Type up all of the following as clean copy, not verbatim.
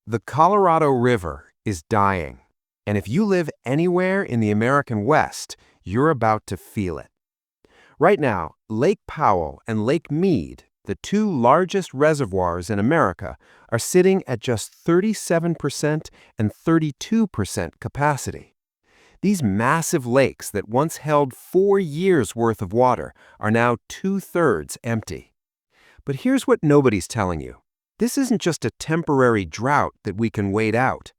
The Colorado River is dying, and if you live anywhere in the American West, you're about to feel it. Right now, Lake Powell and Lake Mead, the two largest reservoirs in America, are sitting at just 37% and 32% capacity. These massive lakes that once held 4 years' worth of water are now two-thirds empty. But here's what nobody's telling you. This isn't just a temporary drought that we can wait out.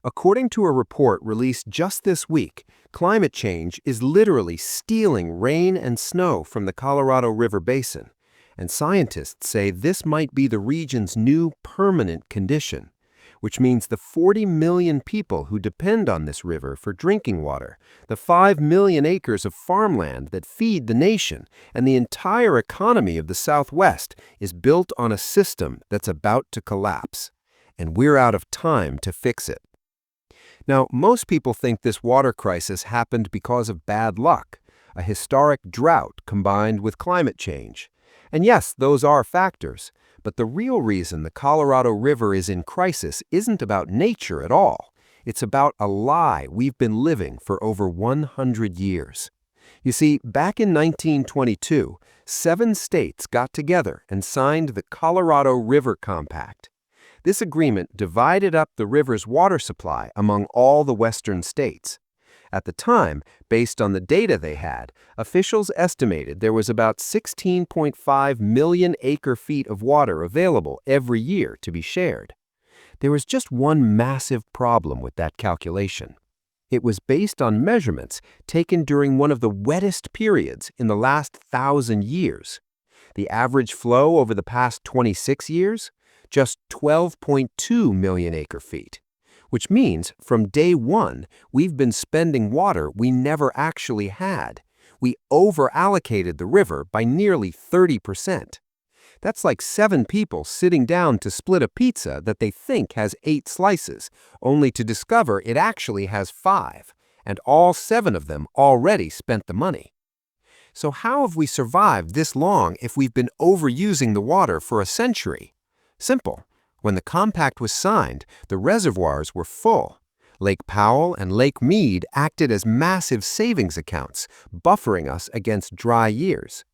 According to a report released just this week, climate change is literally stealing rain and snow from the Colorado River Basin, and scientists say this might be the region's new permanent condition, which means the 40 million people who depend on this river for drinking water, the 5 million acres of farmland that feed the nation, and the entire economy of the Southwest is built on a system that's about to collapse, and we're out of time to fix it. Now, most people think this water crisis happened because of bad luck, a historic drought combined with climate change. And yes, those are factors, but the real reason the Colorado River is in crisis isn't about nature at all. It's about a lie we've been living for over 100 years. You see, back in 1922, 7 states got together and signed the Colorado River Compact. This agreement divided up the river's water supply among all the western states. At the time, based on the data they had, officials estimated there was about 16.5 million acre-feet of water available every year to be shared. There was just one massive problem with that calculation. It was based on measurements taken during one of the wettest periods in the last 1,000 years. The average flow over the past 26 years? Just 12.2 million acre-feet. Which means from day one, we've been spending water we never actually had. We overallocated the river by nearly 30%. That's like 7 people sitting down to split a pizza that they think has 8 slices, only to discover it actually has 5, and all 7 of them already spent the money. So how have we survived this long if we've been overusing the water for a century? Simple. When the compact was signed, the reservoirs were full. Lake Powell and Lake Mead acted as massive savings accounts, buffering us against dry years.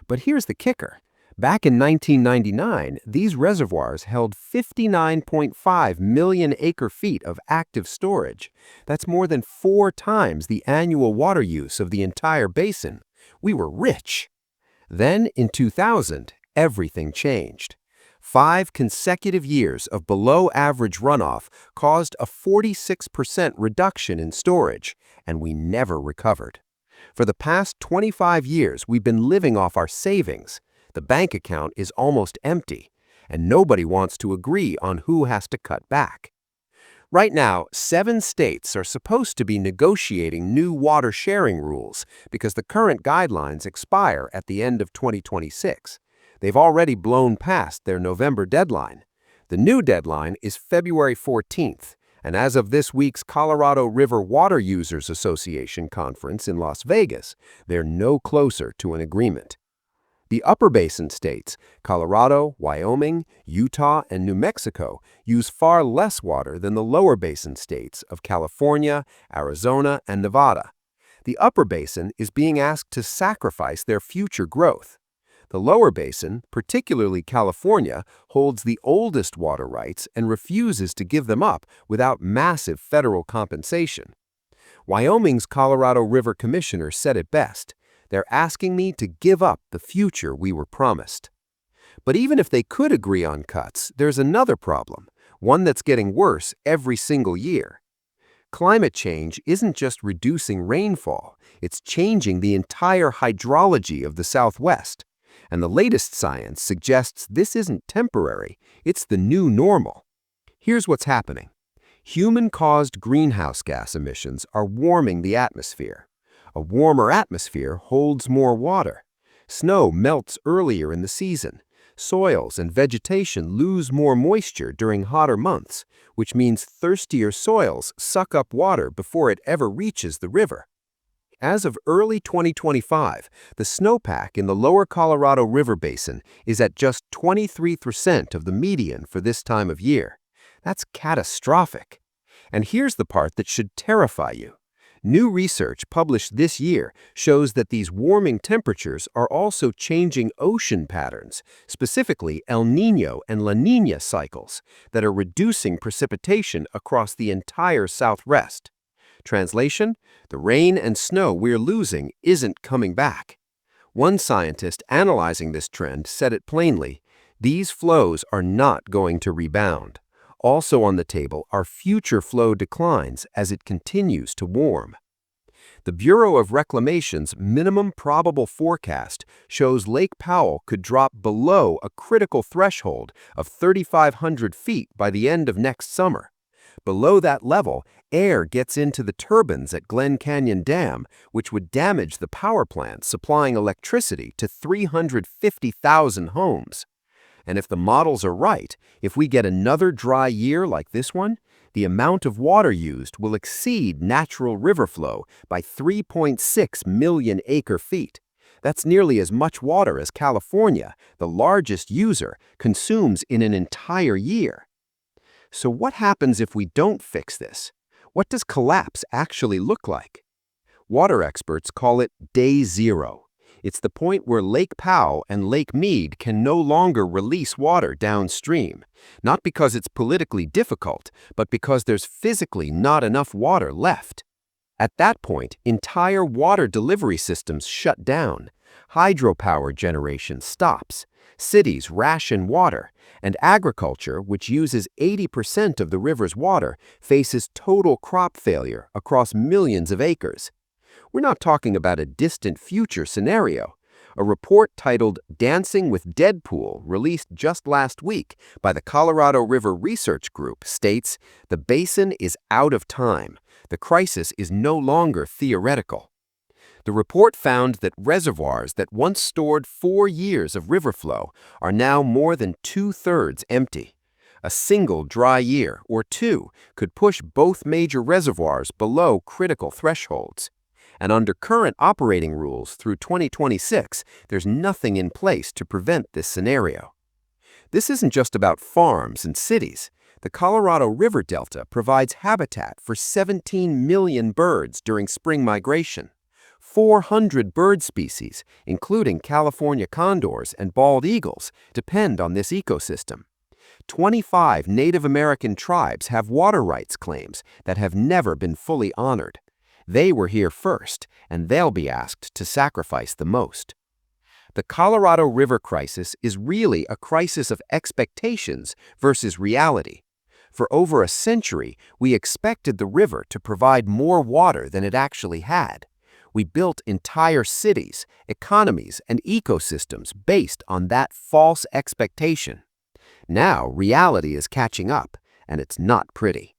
But here's the kicker. Back in 1999, these reservoirs held 59.5 million acre-feet of active storage. That's more than 4 times the annual water use of the entire basin. We were rich. Then, in 2000, everything changed. 5 consecutive years of below-average runoff caused a 46% reduction in storage, and we never recovered. For the past 25 years, we've been living off our savings. The bank account is almost empty, and nobody wants to agree on who has to cut back. Right now, 7 states are supposed to be negotiating new water sharing rules because the current guidelines expire at the end of 2026. They've already blown past their November deadline. The new deadline is February 14th, and as of this week's Colorado River Water Users Association conference in Las Vegas, they're no closer to an agreement. The upper basin states, Colorado, Wyoming, Utah, and New Mexico, use far less water than the lower basin states of California, Arizona, and Nevada. The upper basin is being asked to sacrifice their future growth. The lower basin, particularly California, holds the oldest water rights and refuses to give them up without massive federal compensation. Wyoming's Colorado River Commissioner said it best. They're asking me to give up the future we were promised. But even if they could agree on cuts, there's another problem, one that's getting worse every single year. Climate change isn't just reducing rainfall, it's changing the entire hydrology of the Southwest. And the latest science suggests this isn't temporary, it's the new normal. Here's what's happening. Human-caused greenhouse gas emissions are warming the atmosphere. A warmer atmosphere holds more water. Snow melts earlier in the season. Soils and vegetation lose more moisture during hotter months, which means thirstier soils suck up water before it ever reaches the river. As of early 2025, the snowpack in the lower Colorado River Basin is at just 23% of the median for this time of year. That's catastrophic. And here's the part that should terrify you. New research published this year shows that these warming temperatures are also changing ocean patterns, specifically El Niño and La Niña cycles, that are reducing precipitation across the entire Southwest. Translation: the rain and snow we're losing isn't coming back. One scientist analyzing this trend said it plainly: these flows are not going to rebound. Also on the table are future flow declines as it continues to warm. The Bureau of Reclamation's minimum probable forecast shows Lake Powell could drop below a critical threshold of 3,500 feet by the end of next summer. Below that level, air gets into the turbines at Glen Canyon Dam, which would damage the power plant supplying electricity to 350,000 homes. And if the models are right, if we get another dry year like this one, the amount of water used will exceed natural river flow by 3.6 million acre-feet. That's nearly as much water as California, the largest user, consumes in an entire year. So what happens if we don't fix this? What does collapse actually look like? Water experts call it day zero. It's the point where Lake Powell and Lake Mead can no longer release water downstream, not because it's politically difficult, but because there's physically not enough water left. At that point, entire water delivery systems shut down. Hydropower generation stops. Cities ration water, and agriculture, which uses 80% of the river's water, faces total crop failure across millions of acres. We're not talking about a distant future scenario. A report titled Dancing with Deadpool, released just last week by the Colorado River Research Group, states the basin is out of time. The crisis is no longer theoretical. The report found that reservoirs that once stored 4 years of river flow are now more than 2/3 empty. A single dry year, or two, could push both major reservoirs below critical thresholds. And under current operating rules through 2026, there's nothing in place to prevent this scenario. This isn't just about farms and cities. The Colorado River Delta provides habitat for 17 million birds during spring migration. 400 bird species, including California condors and bald eagles, depend on this ecosystem. 25 Native American tribes have water rights claims that have never been fully honored. They were here first, and they'll be asked to sacrifice the most. The Colorado River crisis is really a crisis of expectations versus reality. For over a century, we expected the river to provide more water than it actually had. We built entire cities, economies, and ecosystems based on that false expectation. Now, reality is catching up, and it's not pretty.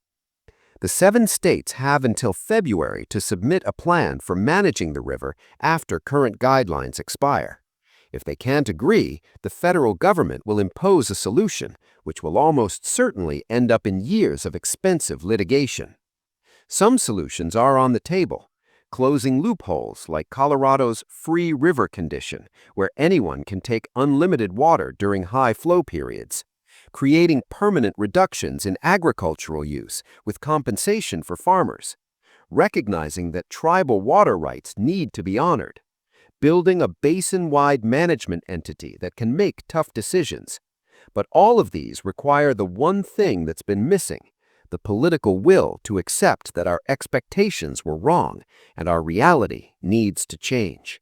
The 7 states have until February to submit a plan for managing the river after current guidelines expire. If they can't agree, the federal government will impose a solution, which will almost certainly end up in years of expensive litigation. Some solutions are on the table: closing loopholes like Colorado's free river condition, where anyone can take unlimited water during high flow periods; creating permanent reductions in agricultural use with compensation for farmers; recognizing that tribal water rights need to be honored; building a basin-wide management entity that can make tough decisions. But all of these require the one thing that's been missing: the political will to accept that our expectations were wrong and our reality needs to change.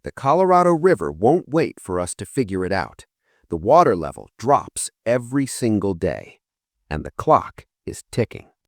The Colorado River won't wait for us to figure it out. The water level drops every single day, and the clock is ticking.